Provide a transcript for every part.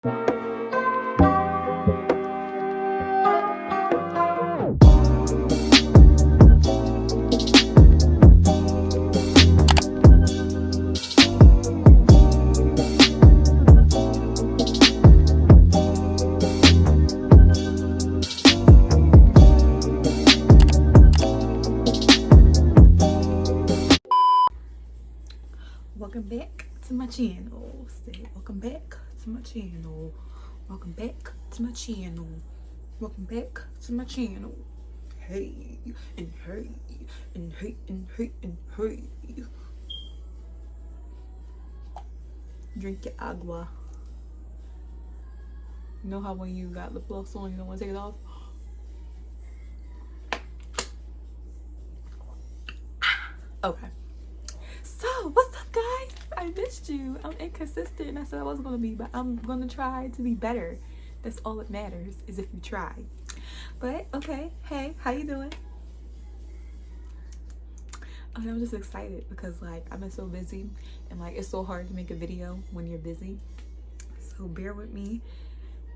Welcome back to my channel. Say welcome back to my channel. Welcome back to my channel. Welcome back to my channel. Hey and hey and hey and hey and hey. Drink your agua. You know how when you got lip gloss on, you don't want to take it off? Okay. So, what's up, guys? I missed you. I'm inconsistent. I said I wasn't going to be, but I'm going to try to be better. That's all that matters, is if you try. But, okay. Hey, how you doing? Okay, I'm just excited because, like, I've been so busy. And, like, it's so hard to make a video when you're busy. So, bear with me.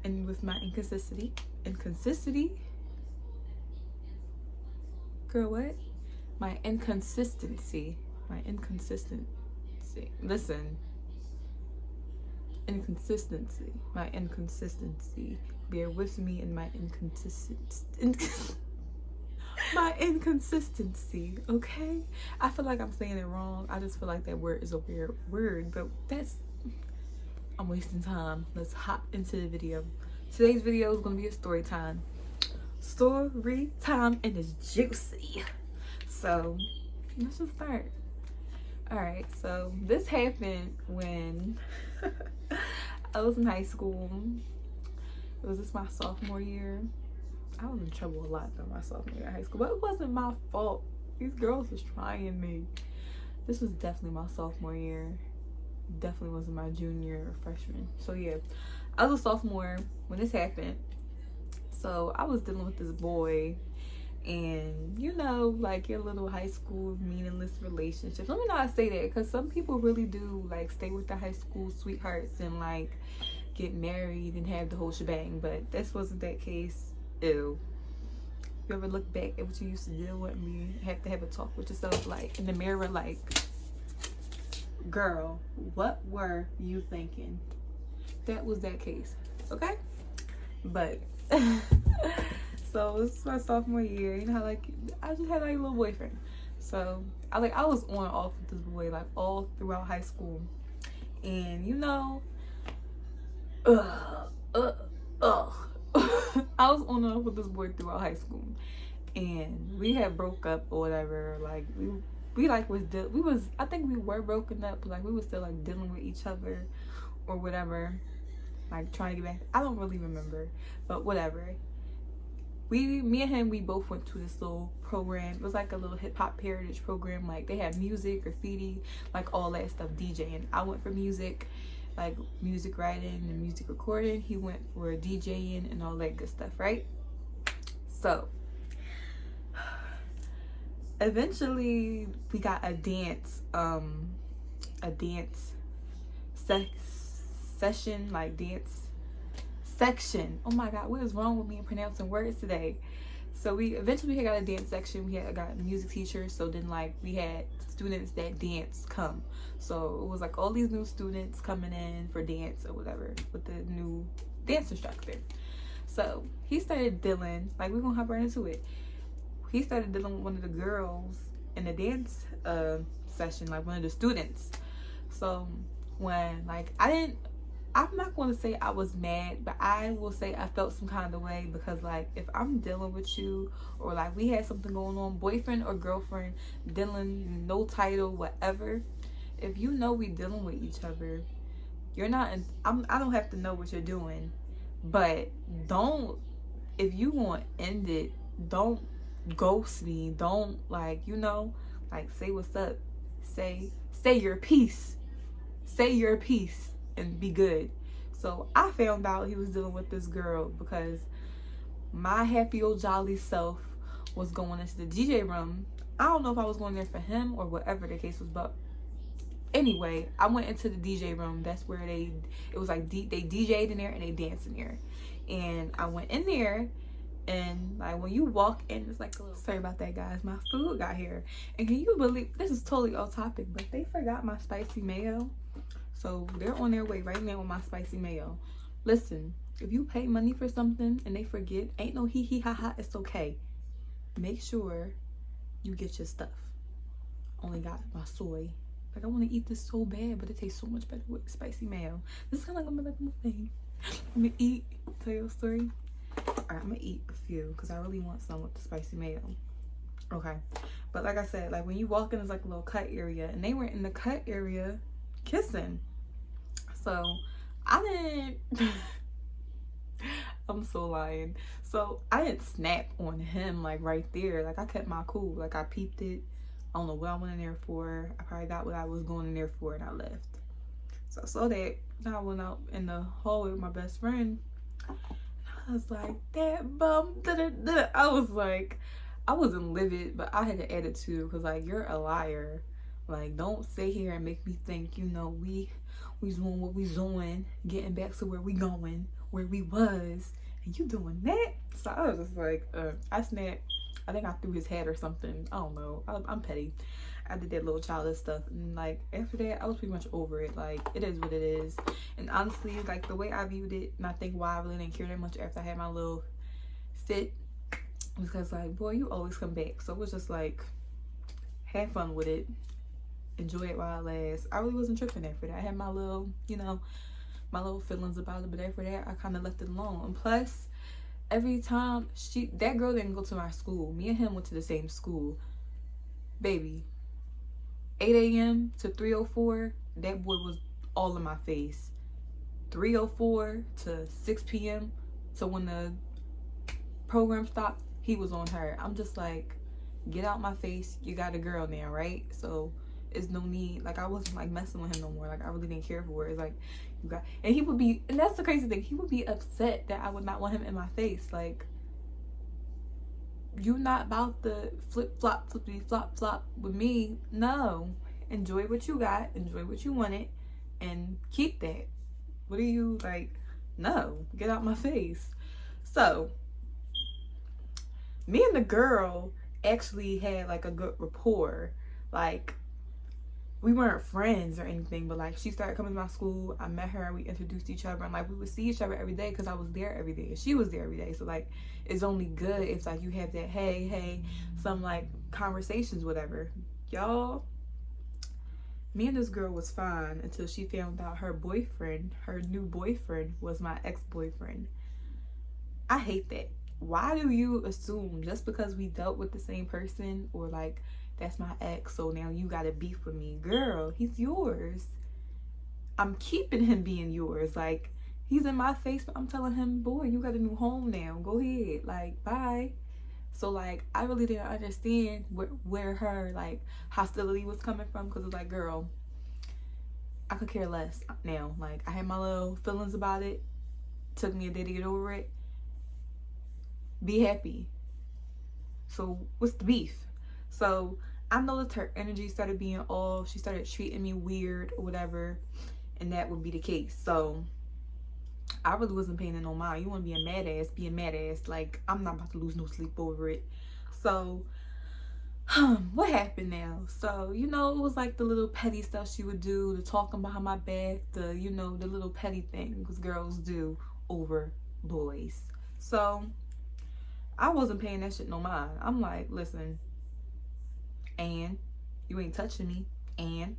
And with my inconsistency. Girl, what? My inconsistency. Listen. My inconsistency. Bear with me in my inconsistency, okay? I feel like I'm saying it wrong. I just feel like that word is a weird word, but I'm wasting time. Let's hop into the video. Today's video is gonna be a story time. Story time, and it's juicy. So let's just start. Alright, so this happened when I was in high school. Was this my sophomore year? I was in trouble a lot in my sophomore year of high school, but it wasn't my fault. These girls was trying me. This was definitely my sophomore year. Definitely wasn't my junior or freshman. So yeah, I was a sophomore when this happened. So I was dealing with this boy. And you know, like your little high school meaningless relationships. Let me not say that, because some people really do like stay with the high school sweethearts and like get married and have the whole shebang, but this wasn't that case. Ew. You ever look back at what you used to deal with and you have to have a talk with yourself, like in the mirror, like, girl, what were you thinking? That was that case, okay? But so this is my sophomore year. You know how like I just had like a little boyfriend. So I was on and off with this boy like all throughout high school. And you know, I was on and off with this boy throughout high school. And we had broke up or whatever. Like I think we were broken up, but like we were still like dealing with each other or whatever. Like trying to get back. I don't really remember, but whatever. Me and him, we both went to this little program. It was like a little hip-hop heritage program. Like they had music, graffiti, like all that stuff, DJing. I went for music, like music writing and music recording. He went for DJing and all that good stuff, right? So eventually we got a dance session, like dance section. Oh my god, what is wrong with me in pronouncing words today? So we eventually got a dance section. We got a music teacher. So then like we had students that dance come. So it was like all these new students coming in for dance or whatever with the new dance instructor. So he started dealing, like we're gonna hop right into it. He started dealing with one of the girls in the dance session, like one of the students. So when like I'm not going to say I was mad, but I will say I felt some kind of way, because like if I'm dealing with you or like we had something going on, boyfriend or girlfriend, dealing, no title, whatever, if you know we dealing with each other, you're not I don't have to know what you're doing, but if you want to end it, don't ghost me. Don't like, you know, like say what's up, say your piece, and be good. So I found out he was dealing with this girl because my happy old jolly self was going into the DJ room. I don't know if I was going there for him or whatever the case was, but Anyway, I went into the DJ room. That's where it was like they DJ'd in there and they danced in there. And I went in there, and like when you walk in, it's like a little, sorry about that guys, my food got here. And can you believe, this is totally off topic, but they forgot my spicy mayo. So they're on their way right now with my spicy mayo. Listen, if you pay money for something and they forget, ain't no hee hee ha ha, it's okay. Make sure you get your stuff. Only got my soy. Like, I want to eat this so bad, but it tastes so much better with spicy mayo. This is kind of like a little thing. I'm gonna eat, tell you a story. All right, I'm gonna eat a few because I really want some with the spicy mayo. Okay, but like I said, like when you walk in, it's like a little cut area, and they were in the cut area kissing. So I didn't. I'm so lying. So I didn't snap on him like right there. Like I kept my cool. Like I peeped it. I don't know what I went in there for. I probably got what I was going in there for, and I left. So I saw that. I went out in the hallway with my best friend. I was like, that bum. I was like, I wasn't livid, but I had an attitude because like, you're a liar. Like, don't sit here and make me think, you know, we doing what we doing, getting back to where we going, where we was, and you doing that. So I was just like, I snapped. I think I threw his hat or something. I don't know. I'm petty. I did that little childish stuff, and like after that I was pretty much over it. Like, it is what it is. And honestly, like the way I viewed it, and I think why I really didn't care that much after I had my little fit, was because like, boy, you always come back. So it was just like, have fun with it, enjoy it while it lasts. I really wasn't tripping after that. I had my little, you know, my little feelings about it, but after that I kind of left it alone. And plus, every time that girl didn't go to my school, me and him went to the same school, baby. 8 a.m. to 3:04, that boy was all in my face. 3:04 to 6 p.m. to when the program stopped, he was on her. I'm just like, get out my face. You got a girl now, right? So it's no need. Like, I wasn't like messing with him no more. Like, I really didn't care for it. It's like, you got, and he would be, and that's the crazy thing, he would be upset that I would not want him in my face. Like, you not about the flip flop flippity flop flop with me. No, enjoy what you got, enjoy what you wanted, and keep that. What are you like? No, get out my face. So me and the girl actually had like a good rapport. Like, we weren't friends or anything, but like she started coming to my school. I met her and we introduced each other, and like we would see each other every day because I was there every day and she was there every day. So like, it's only good if like you have that hey, some like conversations, whatever. Y'all, me and this girl was fine until she found out her new boyfriend was my ex-boyfriend. I hate that. Why do you assume just because we dealt with the same person, or like, that's my ex, so now you got a beef with me? Girl, he's yours. I'm keeping him being yours. Like, he's in my face, but I'm telling him, boy, you got a new home now. Go ahead. Like, bye. So, like, I really didn't understand where her, like, hostility was coming from. Because it's like, girl, I could care less now. Like, I had my little feelings about it. Took me a day to get over it. Be happy. So, what's the beef? So I noticed her energy started being off. She started treating me weird or whatever, and that would be the case. So I really wasn't paying it no mind. You want to be a mad ass, be a mad ass. Like, I'm not about to lose no sleep over it. So what happened now? So, you know, it was like the little petty stuff she would do, the talking behind my back, the, you know, the little petty things girls do over boys. So I wasn't paying that shit no mind. I'm like, listen, and you ain't touching me, and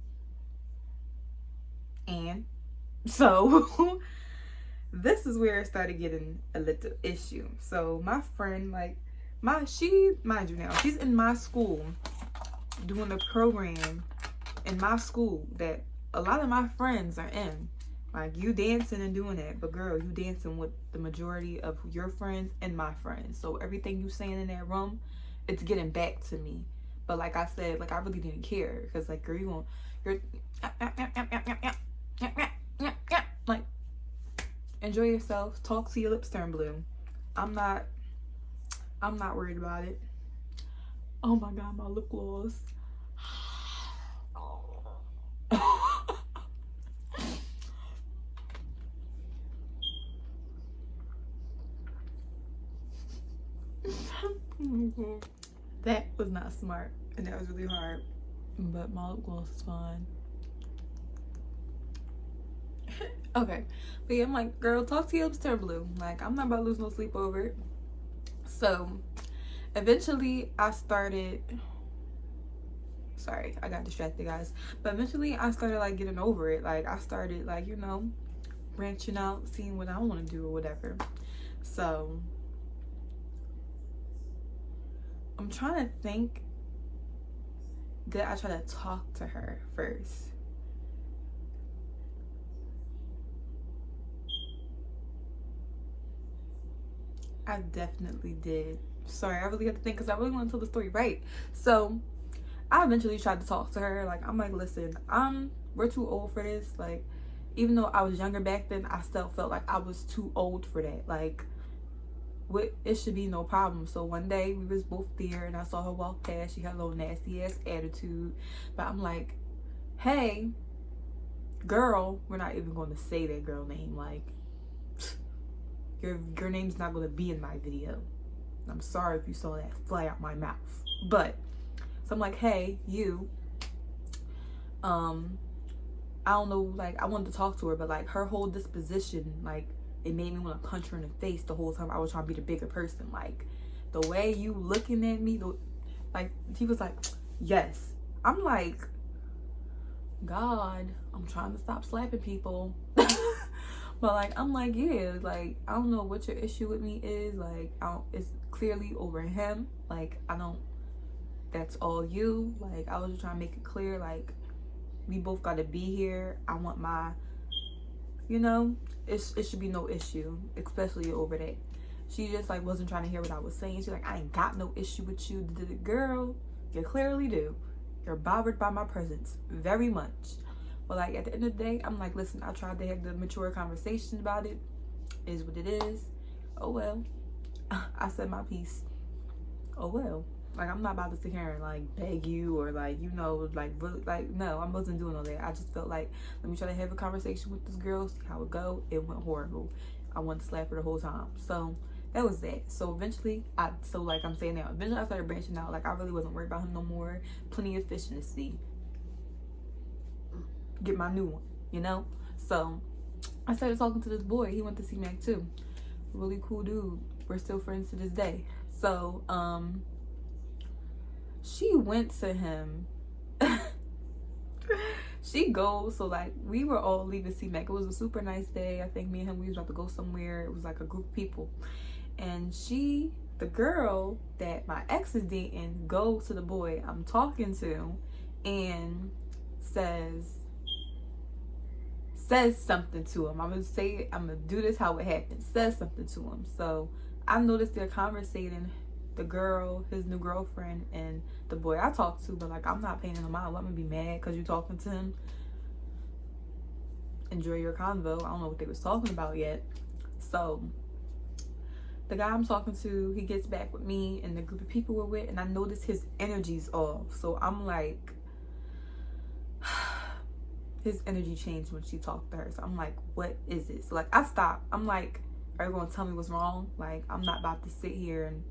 so this is where it started getting a little issue. So my friend, like, mind you now, she's in my school doing a program in my school that a lot of my friends are in. Like, you dancing and doing that, but girl, you dancing with the majority of your friends and my friends. So everything you saying in that room, it's getting back to me. But like I said, like, I really didn't care, because like, girl, you're like, enjoy yourself, talk till your lips turn blue. I'm not worried about it. Oh my god, my lip gloss. That was not smart, and that was really hard. But my lip gloss is fine. Okay, but yeah, I'm like, girl, talk to your lips turn blue. Like, I'm not about to lose no sleep over it. So eventually I started, sorry, I got distracted, guys, but eventually I started like getting over it. Like, I started like, you know, branching out, seeing what I want to do or whatever. So I'm trying to think, did I try to talk to her first? I definitely did. Sorry, I really have to think because I really want to tell the story right. So I eventually tried to talk to her. Like, I'm like, listen, we're too old for this. Like, even though I was younger back then, I still felt like I was too old for that. Like, it should be no problem. So one day we was both there and I saw her walk past. She had a little nasty ass attitude, but I'm like, hey girl, we're not even going to say that girl name. Like, your name's not going to be in my video. I'm sorry if you saw that fly out my mouth. But so I'm like, hey, you, I don't know, like, I wanted to talk to her, but like her whole disposition, like, it made me want to punch her in the face the whole time I was trying to be the bigger person. Like, the way you looking at me, like, he was like, yes. I'm like, God, I'm trying to stop slapping people. But like, I'm like, yeah, like, I don't know what your issue with me is. Like, it's clearly over him. Like, that's all you. Like, I was just trying to make it clear, like, we both got to be here. I want my, you know, it should be no issue, especially over that. She just like wasn't trying to hear what I was saying. She's like, I ain't got no issue with you. Girl, you clearly do. You're bothered by my presence very much. But like, at the end of the day, I'm like, listen, I tried to have the mature conversation about it. It is what it is. Oh well. I said my piece. Oh well. Like, I'm not about to sit here and like beg you or like, you know, like really, like, no, I wasn't doing all that. I just felt like, let me try to have a conversation with this girl, see how it go. It went horrible. I wanted to slap her the whole time. So that was that. So eventually like I'm saying now, eventually I started branching out. Like, I really wasn't worried about him no more. Plenty of fish in the sea. Get my new one, you know? So I started talking to this boy. He went to C-Mac too. Really cool dude. We're still friends to this day. So she went to him. She goes, so like, we were all leaving C-Mac. It was a super nice day. I think me and him, we was about to go somewhere. It was like a group of people. And the girl that my ex is dating, goes to the boy I'm talking to and says something to him. I'm gonna say it, I'm gonna do this how it happened. Says something to him. So I noticed they're conversating, the girl, his new girlfriend, and the boy I talked to, but like, I'm not paying him out. Let me be mad because you talking to him. Enjoy your convo. I don't know what they was talking about yet. So the guy I'm talking to, he gets back with me and the group of people we're with, and I notice his energy's off. So I'm like, his energy changed when she talked to her. So I'm like, what is it? So like, I stopped. I'm like, are you gonna tell me what's wrong? Like, I'm not about to sit here and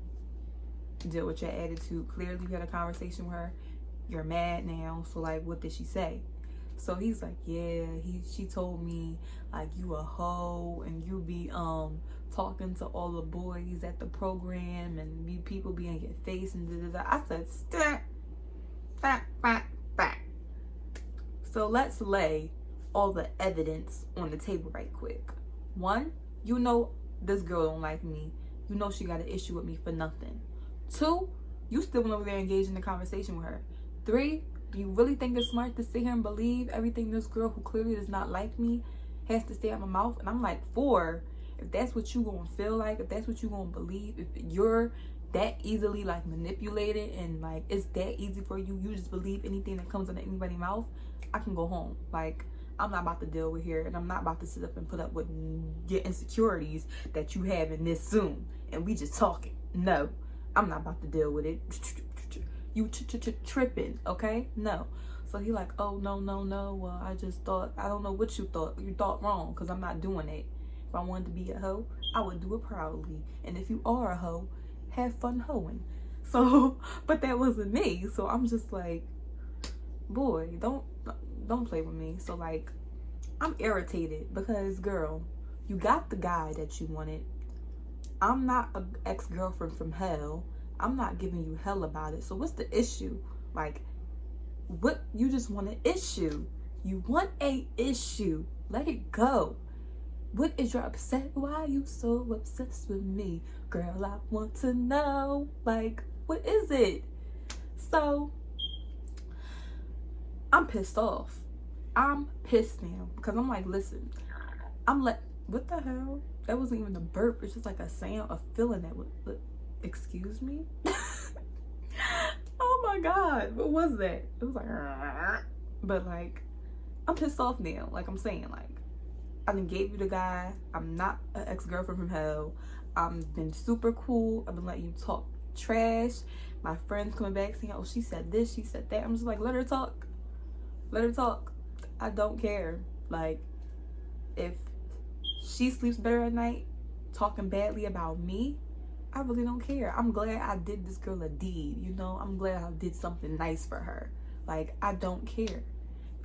deal with your attitude. Clearly you had a conversation with her. You're mad now. So like, what did she say? So he's like, yeah, she told me like, you a hoe and you be talking to all the boys at the program and people be in your face and da da da. I said, stop. So let's lay all the evidence on the table right quick. One, you know this girl don't like me. You know she got an issue with me for nothing. Two, you still went over there engaged in the conversation with her. Three, do you really think it's smart to sit here and believe everything this girl who clearly does not like me has to stay out my mouth? And I'm like, four, if that's what you gonna feel like, if that's what you gonna believe, if you're that easily like manipulated and like it's that easy for you, you just believe anything that comes out of anybody's mouth, I can go home. Like, I'm not about to deal with here, and I'm not about to sit up and put up with your insecurities that you have in this Zoom and we just talking. No, I'm not about to deal with it. You tripping, okay? No. So he like, oh, no. Well, I just thought, I don't know what you thought. You thought wrong, because I'm not doing it. If I wanted to be a hoe, I would do it proudly. And if you are a hoe, have fun hoeing. So, but that wasn't me. So I'm just like, boy, don't play with me. So like, I'm irritated because, girl, you got the guy that you wanted. I'm not an ex-girlfriend from hell. I'm not giving you hell about it. So what's the issue? Like, what? You just want an issue. You want a issue. Let it go. What is your upset? Why are you so obsessed with me? Girl, I want to know. Like, what is it? So, I'm pissed off. I'm pissed now. Because I'm like, listen. What the hell? That wasn't even a burp. It's just like a sound, a feeling that would, excuse me? Oh my God. What was that? It was like, but like, I'm pissed off now. Like I'm saying, like, I done gave you the guy. I'm not an ex-girlfriend from hell. I've been super cool. I've been letting you talk trash. My friends coming back saying, oh, she said this, she said that. I'm just like, let her talk. Let her talk. I don't care. Like, if she sleeps better at night talking badly about me, I really don't care. I'm glad I did this girl a deed, you know? I'm glad I did something nice for her. Like, I don't care.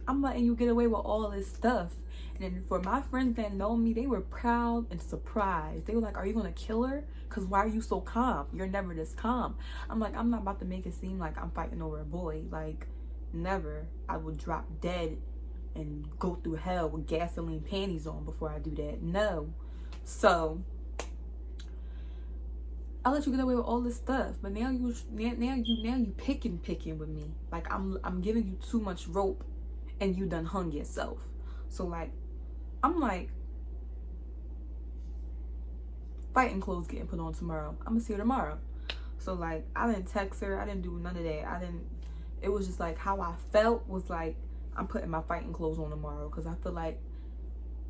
I'm letting you get away with all this stuff. And then for my friends that know me, they were proud and surprised. They were like, are you gonna kill her? Because why are you so calm? You're never this calm. I'm like, I'm not about to make it seem like I'm fighting over a boy. Like, never. I would drop dead and go through hell with gasoline panties on before I do that. No. So I let you get away with all this stuff, but now you picking with me. Like I'm giving you too much rope, and you done hung yourself. So like, I'm like, fighting clothes getting put on tomorrow. I'm gonna see her tomorrow. So like, I didn't text her. I didn't do none of that. It was just like how I felt was like, I'm putting my fighting clothes on tomorrow because I feel like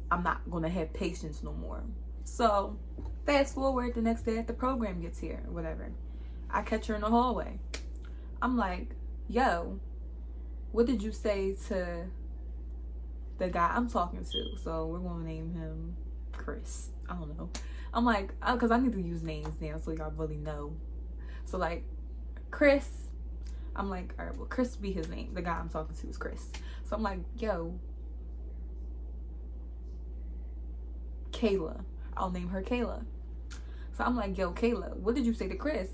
I'm not gonna have patience no more. So fast forward the next day after the program gets here or whatever, I catch her in the hallway. I'm like, yo, what did you say to the guy I'm talking to? So we're gonna name him Chris. I don't know. I'm like, because I need to use names now so y'all really know. So like, Chris, I'm like, all right, well, Chris be his name. The guy I'm talking to is Chris. So I'm like, yo, Kayla. I'll name her Kayla. So I'm like, yo, Kayla, what did you say to Chris?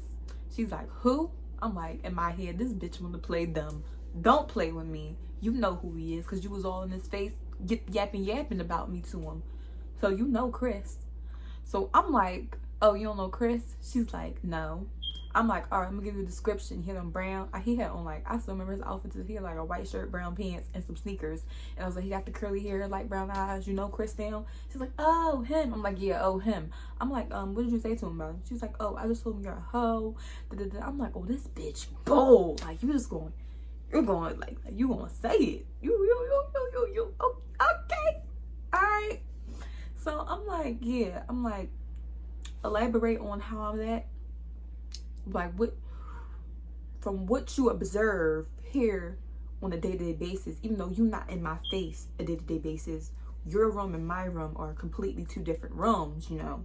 She's like, who? I'm like, in my head, this bitch wanna play dumb. Don't play with me. You know who he is because you was all in his face yapping about me to him. So you know Chris. So I'm like, oh, you don't know Chris? She's like, no. I'm like, all right, I'm gonna give you a description. He had on brown. He had on, like, I still remember his outfit. He had like a white shirt, brown pants, and some sneakers. And I was like, he got the curly hair, light brown eyes. You know Chris now? She's like, oh, him. I'm like, yeah, oh, him. I'm like, what did you say to him about him? She's like, oh, I just told him you're a hoe. Da-da-da. I'm like, oh, this bitch bold. Like, you're going like, you gonna say it. You. Oh, okay. All right. So I'm like, yeah. I'm like, elaborate on how I'm that. Like, from what you observe here on a day-to-day basis, even though you're not in my face a day-to-day basis, your room and my room are completely two different rooms, you know.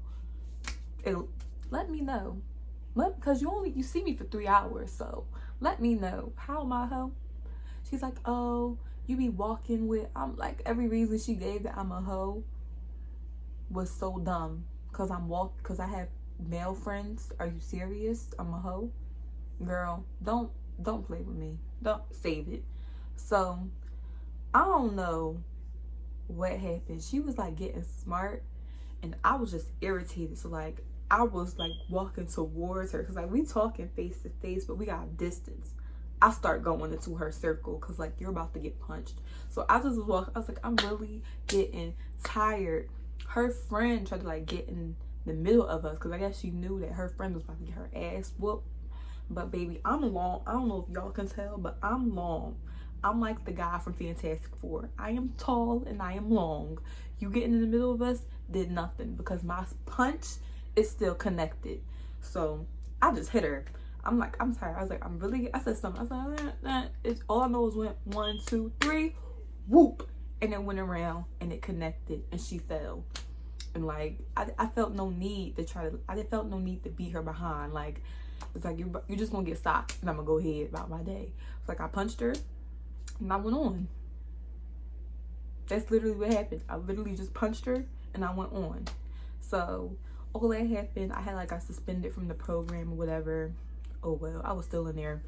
Let me know. Because you see me for 3 hours, so let me know. How am I a hoe? She's like, oh, you be walking with, I'm like, every reason she gave that I'm a hoe was so dumb. Because I have male friends. Are you serious? I'm a hoe? Girl, don't play with me. Don't save it. So I don't know what happened. She was like getting smart and I was just irritated. So like, I was like walking towards her because like we talking face to face, but we got distance. I start going into her circle because like, you're about to get punched. So I just walked. I was like, I'm really getting tired. Her friend tried to like get in the middle of us because I guess she knew that her friend was about to get her ass whooped. But baby, I'm long. I don't know if y'all can tell, but I'm long. I'm like the guy from Fantastic Four. I am tall and I am long. You getting in the middle of us did nothing because my punch is still connected. So I just hit her. I'm like, I'm tired. I was like, I said something. I was like, it's all I know is went 1, 2, 3, whoop, and it went around and it connected and she fell. And like, I felt no need to I felt no need to beat her behind. Like, It's like, you just gonna get socked and I'm gonna go ahead about my day. It's like I punched her and I went on. That's literally what happened. I literally just punched her and I went on. So all that happened. I had like got suspended from the program or whatever. Oh well, I was still in there.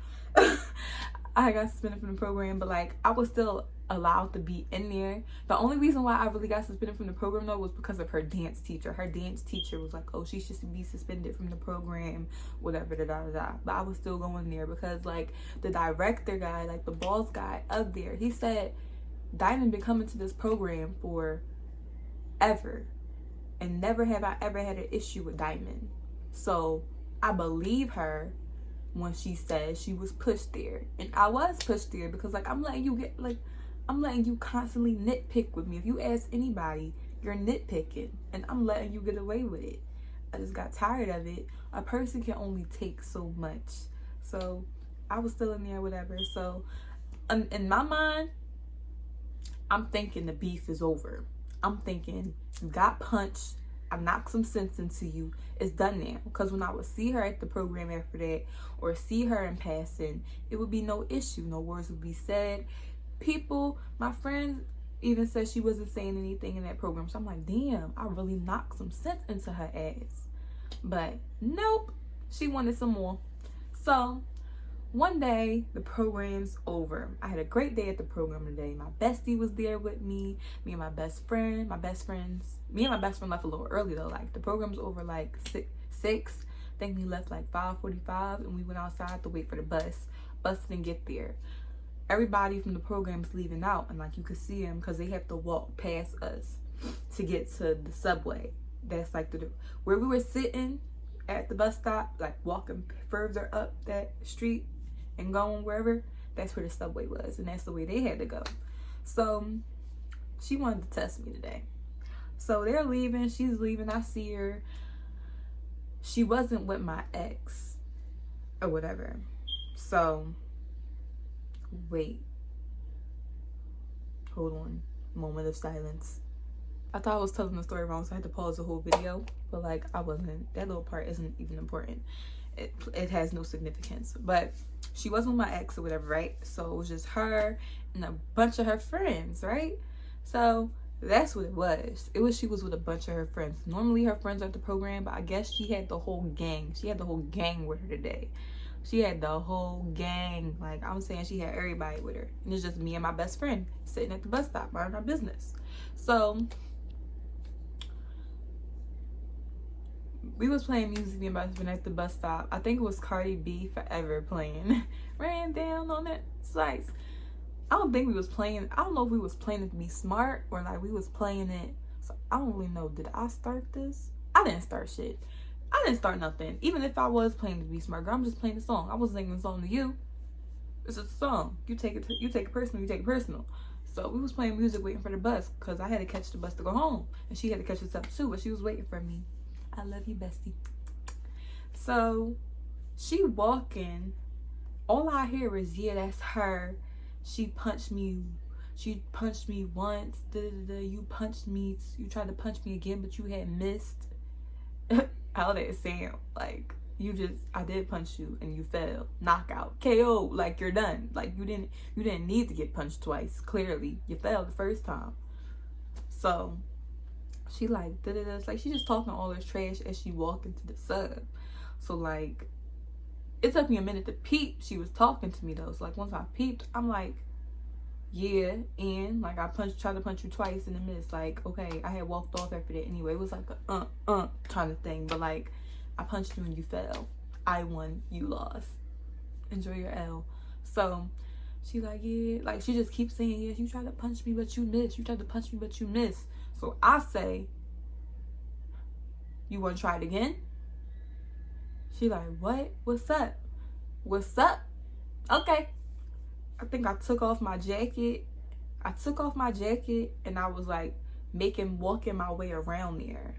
I got suspended from the program, but like I was still allowed to be in there. The only reason why I really got suspended from the program though was because of her dance teacher. Her dance teacher was like, oh, she should be suspended from the program, whatever, da da da. But I was still going there because like the director guy, like the boss guy up there, he said Diamond been coming to this program for ever, and never have I ever had an issue with Diamond. So I believe her when she said she was pushed there. And I was pushed there because like I'm letting you constantly nitpick with me. If you ask anybody, you're nitpicking, and I'm letting you get away with it. I just got tired of it. A person can only take so much. So I was still in there, whatever. So in my mind, I'm thinking the beef is over. I'm thinking you got punched. I knocked some sense into you. It's done now. Because when I would see her at the program after that, or see her in passing, it would be no issue. No words would be said. People, my friends even said she wasn't saying anything in that program. So I'm like, damn, I really knocked some sense into her ass. But nope, she wanted some more. So one day, the program's over. I had a great day at the program today. My bestie was there with me. Me and my best friend. Me and my best friend left a little early though. Like the program's over like 6. I think we left like 5:45, and we went outside to wait for the bus. Bus didn't get there. Everybody from the program is leaving out, and like you could see them because they have to walk past us to get to the subway. That's like where we were sitting at the bus stop, like walking further up that street and going wherever. That's where the subway was, and that's the way they had to go. So she wanted to test me today. So they're leaving. She's leaving. I see her. She wasn't with my ex or whatever. So wait, hold on, moment of silence. I thought I was telling the story wrong, so I had to pause the whole video, but like I wasn't. That little part isn't even important. It has no significance. But she wasn't with my ex or whatever, right? So it was just her and a bunch of her friends, right? So that's what it was. She was with a bunch of her friends. Normally her friends are at the program, but I guess she had the whole gang. She had the whole gang with her today. She had the whole gang. Like I'm saying, she had everybody with her. And it's just me and my best friend sitting at the bus stop minding our business. So we was playing music, me and my best friend at the bus stop. I think it was Cardi B Forever playing. Ran down on that slice. I don't think we was playing. I don't know if we was playing it to be smart or like we was playing it. So I don't really know. Did I start this? I didn't start shit. I didn't start nothing. Even if I was playing to be smart, girl, I'm just playing the song. I wasn't singing the song to you. It's a song. You take it personal. So we was playing music waiting for the bus because I had to catch the bus to go home. And she had to catch us up too, but she was waiting for me. I love you, bestie. So she walking. All I hear is, yeah, that's her. She punched me once. You punched me. You tried to punch me again, but you had missed. How that sound? Like I did punch you and you fell. Knockout. KO. Like you're done. Like you didn't need to get punched twice. Clearly, you fell the first time. So she like It's like she just talking all this trash as she walked into the sub. So like it took me a minute to peep. She was talking to me though. So like once I peeped, I'm like, yeah, and like I tried to punch you twice in the midst. Like, okay, I had walked off after that anyway. It was like a kind of thing. But like I punched you and you fell. I won, you lost. Enjoy your L. So she like, yeah, like she just keeps saying, yes, you tried to punch me but you missed. You tried to punch me but you missed. So I say, you wanna try it again? She like, what? What's up? What's up? Okay. I think I took off my jacket. And I was like walking my way around there.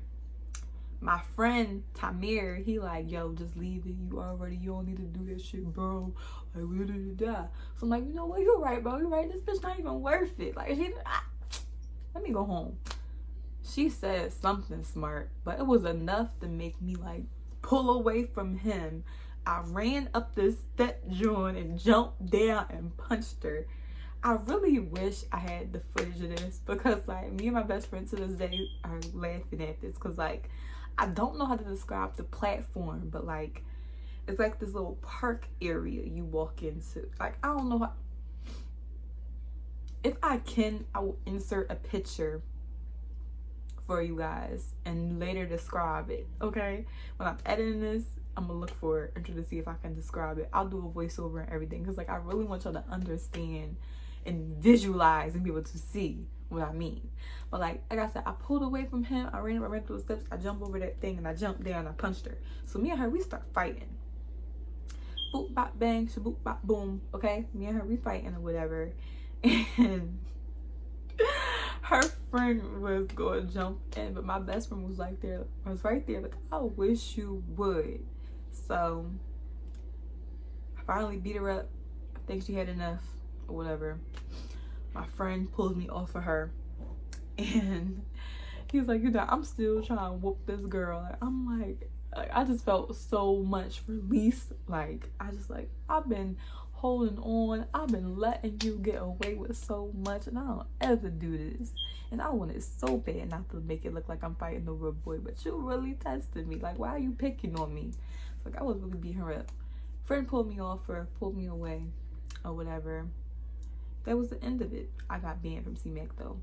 My friend Tamir, he like, yo, just leave it. You don't need to do that shit, bro. Like, we didn't die. So I'm like, you know what? You're right, bro. You're right. This bitch not even worth it. Like, let me go home. She said something smart, but it was enough to make me like pull away from him I ran up this step joint and jumped down and punched her. I really wish I had the footage of this, because like me and my best friend to this day are laughing at this, because like I don't know how to describe the platform, but like it's like this little park area you walk into. Like I don't know how. If I can, I will insert a picture for you guys and later describe it, okay? When I'm editing this, I'm gonna look for it and try to see if I can describe it. I'll do a voiceover and everything, because like I really want y'all to understand and visualize and be able to see what I mean. But like I said, I pulled away from him, I ran through the steps, I jumped over that thing, and I jumped down and I punched her. So me and her, we start fighting. Boop bop bang, shaboop bop boom, okay? Me and her, we fighting or whatever. And her friend was going to jump in, but my best friend was right there, like, I wish you would. So I finally beat her up. I think she had enough or whatever. My friend pulled me off of her, and he's like, you know, I'm still trying to whoop this girl. Like, I'm like I just felt so much release. Like I just like, I've been holding on, I've been letting you get away with so much, and I don't ever do this. And I wanted so bad not to make it look like I'm fighting over a boy, but you really tested me. Like, why are you picking on me? Like, I was really beating her up. Friend pulled me off her, pulled me away or whatever. That was the end of it. I got banned from CMAC though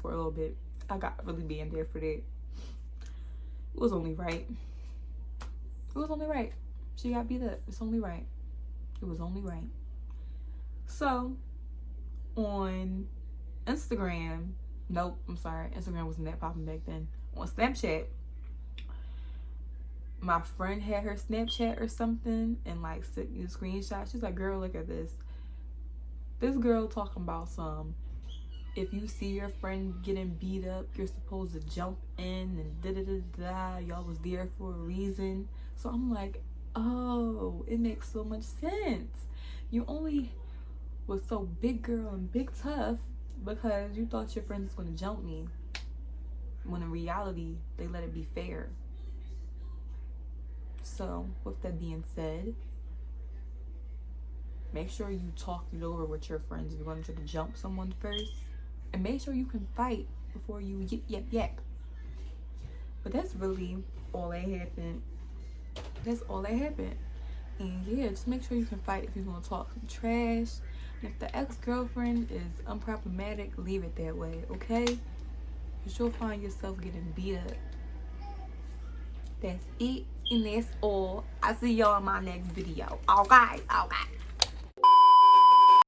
for a little bit. I got really banned there for that. It was only right. It was only right. She got beat up. It's only right. It was only right. So on Instagram, nope, I'm sorry, Instagram wasn't that popping back then. On Snapchat, my friend had her Snapchat or something and like sent me a screenshot. She's like, girl, look at this. This girl talking about some, if you see your friend getting beat up, you're supposed to jump in and da-da-da-da. Y'all was there for a reason. So I'm like, oh, it makes so much sense. You only was so big girl and big tough because you thought your friend was going to jump me, when in reality they let it be fair. So with that being said, make sure you talk it over with your friends if you're going to try to jump someone first, and make sure you can fight before you yap. But that's really all that happened. That's all that happened. And yeah, just make sure you can fight if you're going to talk some trash. And if the ex-girlfriend is unproblematic, leave it that way, okay? Because you'll find yourself getting beat up. That's it, and that's all. I'll see y'all in my next video. Okay.